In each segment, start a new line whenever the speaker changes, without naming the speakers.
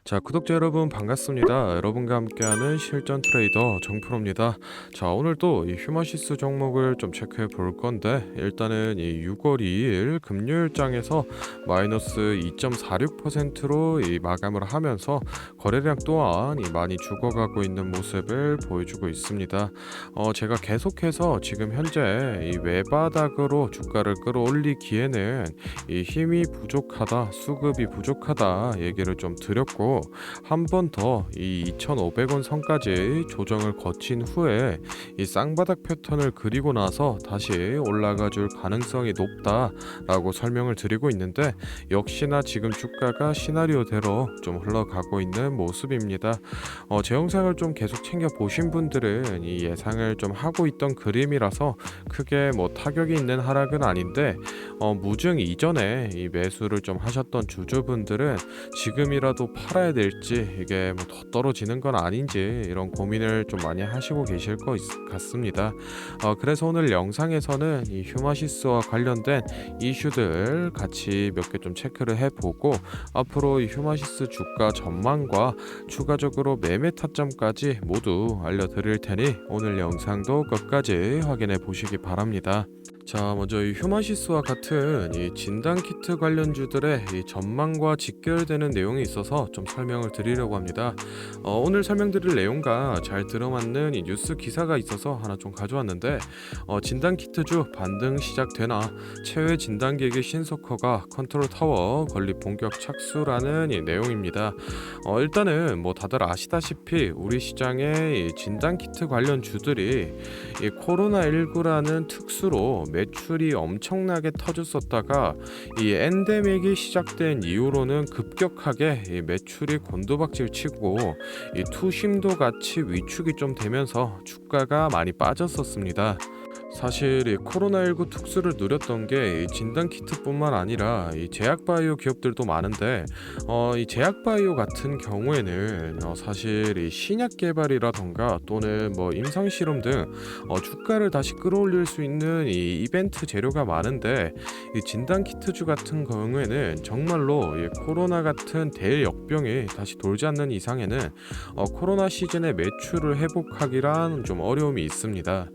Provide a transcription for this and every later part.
자, 구독자 여러분 반갑습니다. 여러분과 함께하는 실전 트레이더 정프로입니다. 자, 오늘 또 이 휴머시스 종목을 좀 체크해 볼 건데, 일단은 이 6월 2일 금요일장에서 마이너스 2.46%로 이 마감을 하면서 거래량 또한 이 많이 죽어가고 있는 모습을 보여주고 있습니다. 제가 계속해서 지금 현재 이 외바닥으로 주가를 끌어올리기에는 이 힘이 부족하다, 수급이 부족하다 얘기를 좀 드렸고, 한 번 더 이 2,500원 선까지 조정을 거친 후에 이 쌍바닥 패턴을 그리고 나서 다시 올라가 줄 가능성이 높다라고 설명을 드리고 있는데, 역시나 지금 주가가 시나리오대로 좀 흘러가고 있는 모습입니다. 제 영상을 좀 계속 챙겨 보신 분들은 이 예상을 좀 하고 있던 그림이라서 크게 뭐 타격이 있는 하락은 아닌데, 무증 이전에 이 매수를 좀 하셨던 주주분들은 지금이라도 팔아야 될지, 이게 뭐 더 떨어지는 건 아닌지 이런 고민을 좀 많이 하시고 계실 것 같습니다. 그래서 오늘 영상에서는 이 휴머시스와 관련된 이슈들 같이 몇 개 좀 체크를 해보고, 앞으로 이 휴머시스 주가 전망과 추가적으로 매매 타점까지 모두 알려드릴 테니 오늘 영상도 끝까지 확인해 보시기 바랍니다. 자, 먼저 이 휴머시스와 같은 이 진단키트 관련주들의 이 전망과 직결되는 내용이 있어서 좀 설명을 드리려고 합니다. 오늘 설명드릴 내용과 잘 들어맞는 이 뉴스 기사가 있어서 하나 좀 가져왔는데, 진단키트주 반등 시작되나, 최외 진단기획의 신속허가 컨트롤 타워 건립 본격 착수라는 이 내용입니다. 일단은 뭐 다들 아시다시피 우리 시장의 이 진단키트 관련 주들이 이 코로나19라는 특수로 매출이 엄청나게 터졌었다가 이 엔데믹이 시작된 이후로는 급격하게 이 매출이 곤두박질 치고 이 투심도 같이 위축이 좀 되면서 주가가 많이 빠졌었습니다. 사실 이 코로나19 특수를 누렸던 게 이 진단키트뿐만 아니라 이 제약바이오 기업들도 많은데, 이 제약바이오 같은 경우에는 사실 이 신약 개발이라던가 또는 뭐 임상실험 등 주가를 다시 끌어올릴 수 있는 이 이벤트 재료가 많은데, 이 진단키트주 같은 경우에는 정말로 이 코로나 같은 대역병이 다시 돌지 않는 이상에는 코로나 시즌의 매출을 회복하기란 좀 어려움이 있습니다.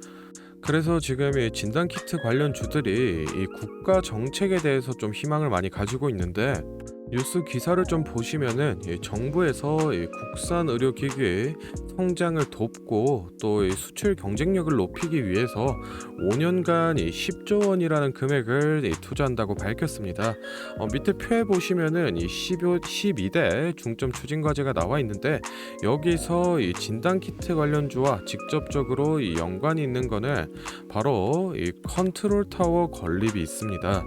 그래서 지금 이 진단키트 관련 주들이 이 국가 정책에 대해서 좀 희망을 많이 가지고 있는데, 뉴스 기사를 좀 보시면은 이 정부에서 이 국산 의료기기의 성장을 돕고 또 이 수출 경쟁력을 높이기 위해서 5년간 이 10조 원이라는 금액을 투자한다고 밝혔습니다. 밑에 표에 보시면은 이 12대 중점 추진 과제가 나와 있는데, 여기서 이 진단키트 관련주와 직접적으로 이 연관이 있는 거는 바로 이 컨트롤 타워 건립이 있습니다.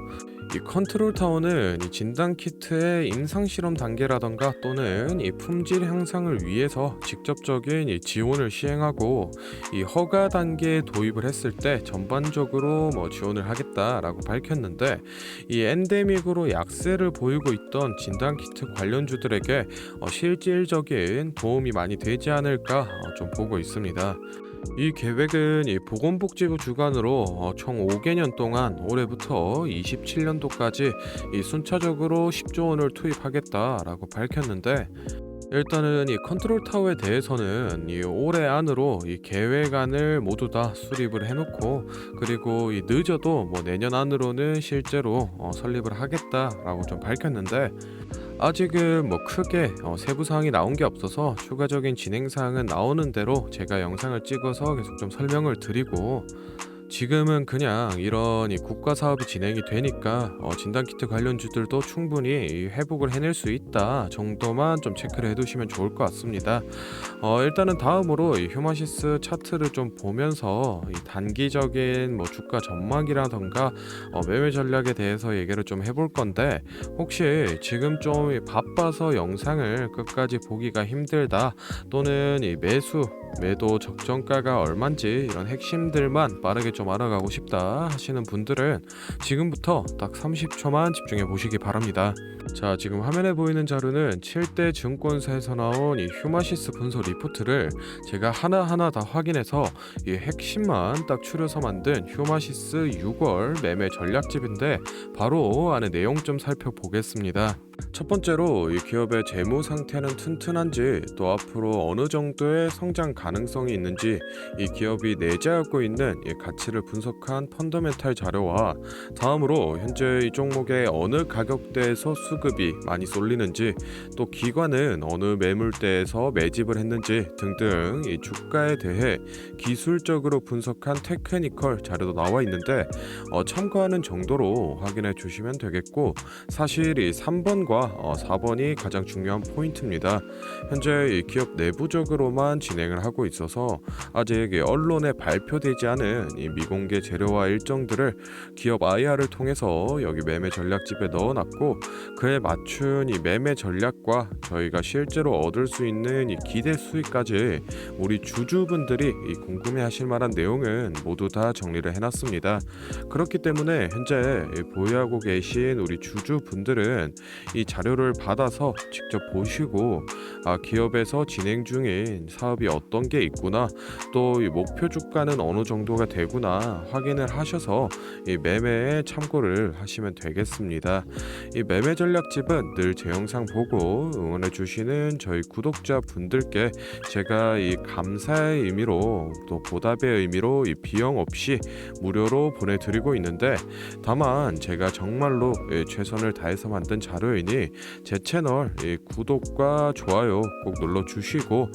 이 컨트롤 타워는 이 진단 키트의 임상 실험 단계라던가 또는 이 품질 향상을 위해서 직접적인 이 지원을 시행하고, 이 허가 단계에 도입을 했을 때 전반적으로 뭐 지원을 하겠다라고 밝혔는데, 이 엔데믹으로 약세를 보이고 있던 진단 키트 관련주들에게 실질적인 도움이 많이 되지 않을까 좀 보고 있습니다. 이 계획은 이 보건복지부 주관으로 총 5개년 동안 올해부터 27년도까지 이 순차적으로 10조 원을 투입하겠다라고 밝혔는데, 일단은 이 컨트롤 타워에 대해서는 이 올해 안으로 이 계획안을 모두 다 수립을 해놓고, 그리고 이 늦어도 뭐 내년 안으로는 실제로 설립을 하겠다라고 좀 밝혔는데, 아직은 뭐 크게 세부 사항이 나온 게 없어서 추가적인 진행 사항은 나오는 대로 제가 영상을 찍어서 계속 좀 설명을 드리고, 지금은 그냥 이런 이 국가 사업이 진행이 되니까 진단키트 관련주들도 충분히 이 회복을 해낼 수 있다 정도만 좀 체크를 해두시면 좋을 것 같습니다. 일단은 다음으로 이 휴머시스 차트를 좀 보면서 이 단기적인 뭐 주가 전망이라던가 매매 전략에 대해서 얘기를 좀 해볼 건데, 혹시 지금 좀 바빠서 영상을 끝까지 보기가 힘들다, 또는 이 매도 적정가가 얼만지 이런 핵심들만 빠르게 좀 알아가고 싶다 하시는 분들은 지금부터 딱 30초만 집중해 보시기 바랍니다. 자, 지금 화면에 보이는 자료는 7대 증권사에서 나온 이 휴머시스 분석 리포트를 제가 하나하나 다 확인해서 이 핵심만 딱 추려서 만든 휴머시스 6월 매매 전략집인데, 바로 안에 내용 좀 살펴보겠습니다. 첫 번째로 이 기업의 재무 상태는 튼튼한지, 또 앞으로 어느 정도의 성장 가능성이 있는지, 이 기업이 내재하고 있는 이 가치를 분석한 펀더멘탈 자료와, 다음으로 현재 이 종목의 어느 가격대에서 수급이 많이 쏠리는지, 또 기관은 어느 매물대에서 매집을 했는지 등등 이 주가에 대해 기술적으로 분석한 테크니컬 자료도 나와 있는데, 참고하는 정도로 확인해 주시면 되겠고, 사실 이 3번과 4번이 가장 중요한 포인트입니다. 현재 이 기업 내부적으로만 진행을 하고 있어서 아직 이 언론에 발표되지 않은 이 미공개 재료와 일정들을 기업 IR을 통해서 여기 매매 전략집에 넣어놨고, 그에 맞춘 이 매매 전략과 저희가 실제로 얻을 수 있는 이 기대 수익까지 우리 주주분들이 이 궁금해하실 만한 내용은 모두 다 정리를 해놨습니다. 그렇기 때문에 현재 보유하고 계신 우리 주주분들은 이 자료를 받아서 직접 보시고, 기업에서 진행 중인 사업이 어떤 게 있구나, 또 이 목표 주가는 어느 정도가 되구나 확인을 하셔서 이 매매에 참고를 하시면 되겠습니다. 이 매매 전략집은 늘 제 영상 보고 응원해 주시는 저희 구독자 분들께 제가 이 감사의 의미로, 또 보답의 의미로 이 비용 없이 무료로 보내드리고 있는데, 다만 제가 정말로 최선을 다해서 만든 자료이니 제 채널 구독과 좋아요 꼭 눌러주시고,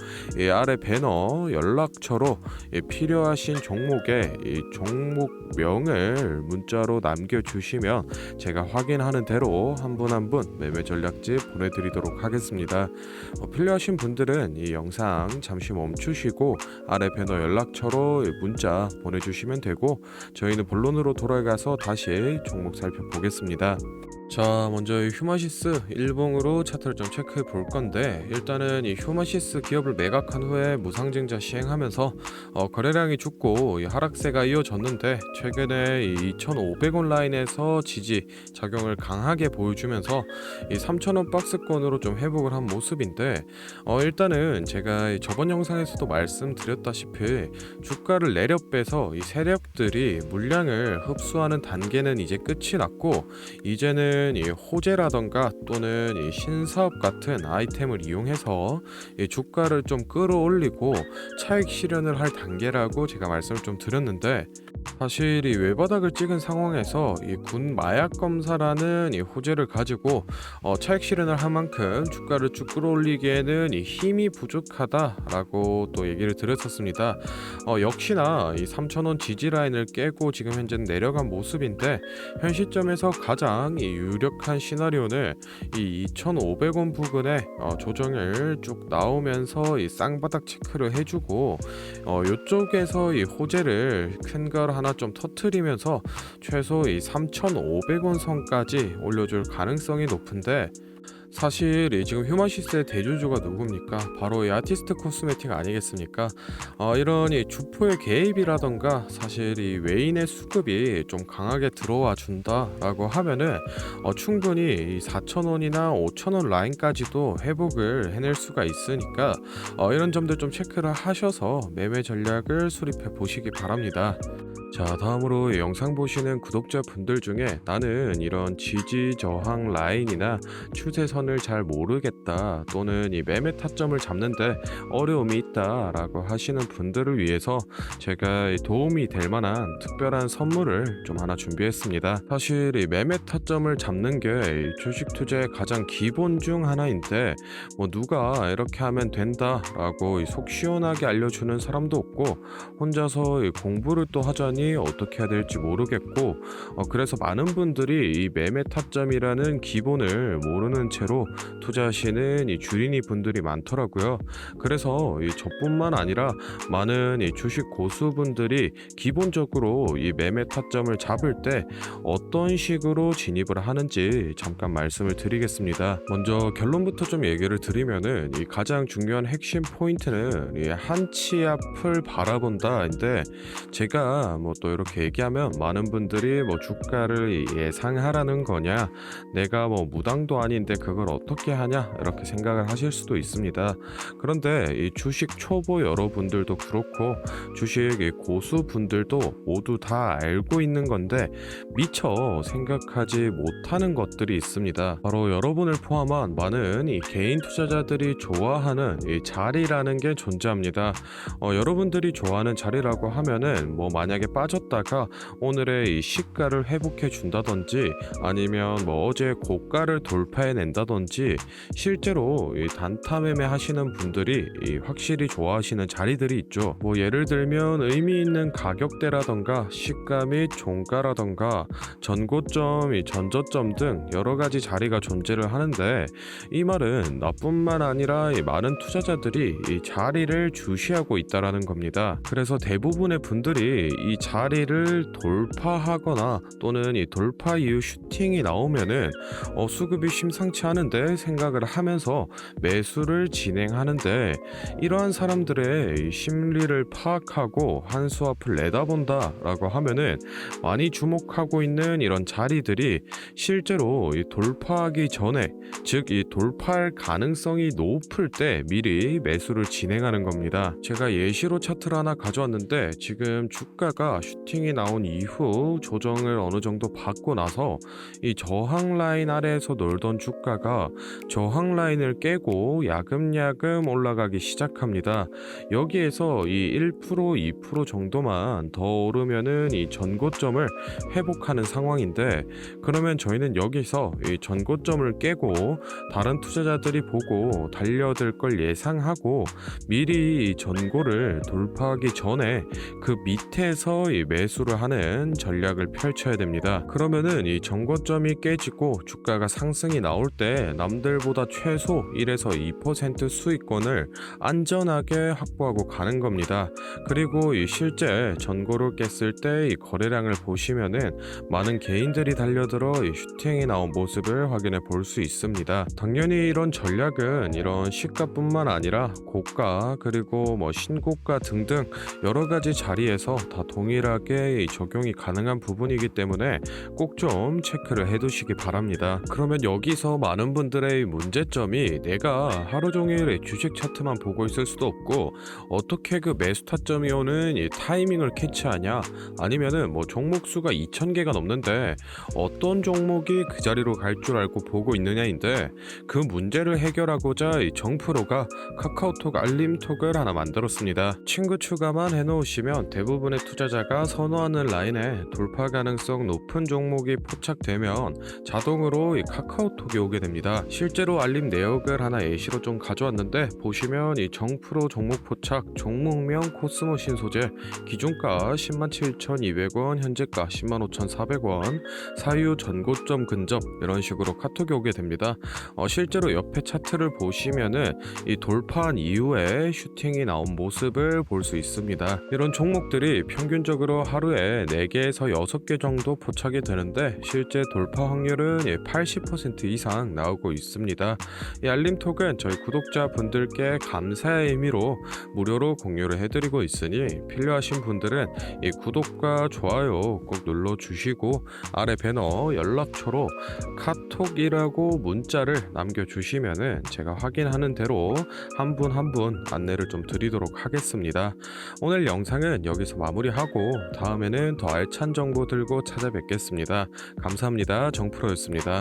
아래 배너 연락처로 필요하신 종목의 종목명을 문자로 남겨주시면 제가 확인하는 대로 한 분 한 분 매매 전략집 보내드리도록 하겠습니다. 필요하신 분들은 이 영상 잠시 멈추시고 아래 배너 연락처로 문자 보내주시면 되고, 저희는 본론으로 돌아가서 다시 종목 살펴보겠습니다. 자, 먼저 이 휴마시스 일봉으로 차트를 좀 체크해 볼 건데, 일단은 이 휴마시스 기업을 매각한 후에 무상증자 시행하면서 거래량이 죽고 이 하락세가 이어졌는데, 최근에 이 2,500원 라인에서 지지 작용을 강하게 보여주면서 이 3,000원 박스권으로 좀 회복을 한 모습인데, 일단은 제가 저번 영상에서도 말씀드렸다시피 주가를 내려 빼서 이 세력들이 물량을 흡수하는 단계는 이제 끝이 났고, 이제는 이 호재라던가 또는 이 신사업 같은 아이템을 이용해서 이 주가를 좀 끌어올리고 차익 실현을 할 단계라고 제가 말씀을 좀 드렸는데, 사실 이 외바닥을 찍은 상황에서 이 군 마약 검사라는 이 호재를 가지고 차익 실현을 할 만큼 주가를 쭉 끌어올리기에는 이 힘이 부족하다라고 또 얘기를 드렸었습니다. 역시나 이 3,000원 지지 라인을 깨고 지금 현재 내려간 모습인데, 현 시점에서 가장 이 유력한 시나리오는 이 2,500원 부근에 조정을 쭉 나오면서 이 쌍바닥 체크를 해주고, 이쪽에서 이 호재를 큰 걸 하나 좀 터트리면서 최소 이 3,500원 선까지 올려줄 가능성이 높은데, 사실 이 지금 휴마시스의 대주주가 누굽니까? 바로 이 아티스트 코스메틱 아니겠습니까? 이런 이 주포의 개입이라던가 사실 이 외인의 수급이 좀 강하게 들어와 준다라고 하면은 충분히 이 4,000원이나 5,000원 라인까지도 회복을 해낼 수가 있으니까 이런 점들 좀 체크를 하셔서 매매 전략을 수립해 보시기 바랍니다. 자, 다음으로 영상 보시는 구독자분들 중에 나는 이런 지지 저항 라인이나 추세선을 잘 모르겠다, 또는 이 매매 타점을 잡는데 어려움이 있다 라고 하시는 분들을 위해서 제가 도움이 될 만한 특별한 선물을 좀 하나 준비했습니다. 사실 이 매매 타점을 잡는 게 주식 투자의 가장 기본 중 하나인데, 누가 이렇게 하면 된다 라고 속 시원하게 알려주는 사람도 없고, 혼자서 공부를 또 하자니 어떻게 해야 될지 모르겠고, 그래서 많은 분들이 이 매매 타점이라는 기본을 모르는 채로 투자하시는 이 주린이 분들이 많더라고요. 그래서 이 저뿐만 아니라 많은 이 주식 고수분들이 기본적으로 이 매매 타점을 잡을 때 어떤 식으로 진입을 하는지 잠깐 말씀을 드리겠습니다. 먼저 결론부터 좀 얘기를 드리면은, 이 가장 중요한 핵심 포인트는 이 한치 앞을 바라본다인데, 제가 뭐 또 이렇게 얘기하면 많은 분들이 뭐 주가를 예상하라는 거냐, 내가 뭐 무당도 아닌데 그걸 어떻게 하냐 이렇게 생각을 하실 수도 있습니다. 그런데 이 주식 초보 여러분들도 그렇고 주식 이 고수분들도 모두 다 알고 있는 건데 미처 생각하지 못하는 것들이 있습니다. 바로 여러분을 포함한 많은 이 개인 투자자들이 좋아하는 이 자리라는 게 존재합니다. 여러분들이 좋아하는 자리라고 하면은 뭐 만약에 빠졌다가 오늘의 이 시가를 회복해 준다든지 아니면 뭐 어제 고가를 돌파해 낸다든지 실제로 이 단타 매매 하시는 분들이 이 확실히 좋아하시는 자리들이 있죠. 뭐 예를 들면 의미 있는 가격대라던가 시가 및 종가라던가 전고점, 이 전저점 등 여러 가지 자리가 존재를 하는데 이 말은 나뿐만 아니라 이 많은 투자자들이 이 자리를 주시하고 있다라는 겁니다. 그래서 대부분의 분들이 이 자리를 돌파하거나 또는 이 돌파 이후 슈팅이 나오면은 수급이 심상치 않은데 생각을 하면서 매수를 진행하는데 이러한 사람들의 이 심리를 파악하고 한 수 앞을 내다본다라고 하면은 많이 주목하고 있는 이런 자리들이 실제로 이 돌파하기 전에, 즉 이 돌파할 가능성이 높을 때 미리 매수를 진행하는 겁니다. 제가 예시로 차트를 하나 가져왔는데 지금 주가가 슈팅이 나온 이후 조정을 어느 정도 받고 나서 이 저항 라인 아래에서 놀던 주가가 저항 라인을 깨고 야금야금 올라가기 시작합니다. 여기에서 이 1%, 2% 정도만 더 오르면은 이 전고점을 회복하는 상황인데, 그러면 저희는 여기서 이 전고점을 깨고 다른 투자자들이 보고 달려들 걸 예상하고 미리 이 전고를 돌파하기 전에 그 밑에서 이 매수를 하는 전략을 펼쳐야 됩니다. 그러면은 이 전고점이 깨지고 주가가 상승이 나올 때 남들보다 최소 1에서 2% 수익권을 안전하게 확보하고 가는 겁니다. 그리고 이 실제 전고를 깼을 때 이 거래량을 보시면은 많은 개인들이 달려들어 이 슈팅이 나온 모습을 확인해 볼 수 있습니다. 당연히 이런 전략은 이런 시가뿐만 아니라 고가 그리고 뭐 신고가 등등 여러 가지 자리에서 다 동일하게 적용이 가능한 부분이기 때문에 꼭 좀 체크를 해두시기 바랍니다. 그러면 여기서 많은 분들의 문제점이 내가 하루 종일 주식 차트만 보고 있을 수도 없고 어떻게 그 매수 타점이 오는 이 타이밍을 캐치하냐, 아니면은 뭐 종목 수가 2,000개가 넘는데 어떤 종목이 그 자리로 갈 줄 알고 보고 있느냐인데, 그 문제를 해결하고자 이 정프로가 카카오톡 알림톡을 하나 만들었습니다. 친구 추가만 해놓으시면 대부분의 투자자가 선호하는 라인에 돌파 가능성 높은 종목이 포착되면 자동으로 이 카카오톡이 오게 됩니다. 실제로 알림 내역을 하나 예시로 좀 가져왔는데 보시면 이 정프로 종목 포착, 종목명 코스모 신소재, 기준가 107,200원, 현재가 105,400원, 사유 전고점 근접, 이런 식으로 카톡이 오게 됩니다. 실제로 옆에 차트를 보시면은 이 돌파한 이후에 슈팅이 나온 모습을 볼 수 있습니다. 이런 종목들이 평균적으로 하루에 4개에서 6개 정도 포착이 되는데 실제 돌파 확률은 80% 이상 나오고 있습니다. 이 알림톡은 저희 구독자분들께 감사의 의미로 무료로 공유를 해드리고 있으니 필요하신 분들은 이 구독과 좋아요 꼭 눌러주시고 아래 배너 연락처로 카톡이라고 문자를 남겨주시면은 제가 확인하는 대로 한 분 한 분 안내를 좀 드리도록 하겠습니다. 오늘 영상은 여기서 마무리하고 다음에는 더 알찬 정보 들고 찾아뵙겠습니다. 감사합니다. 정프로였습니다.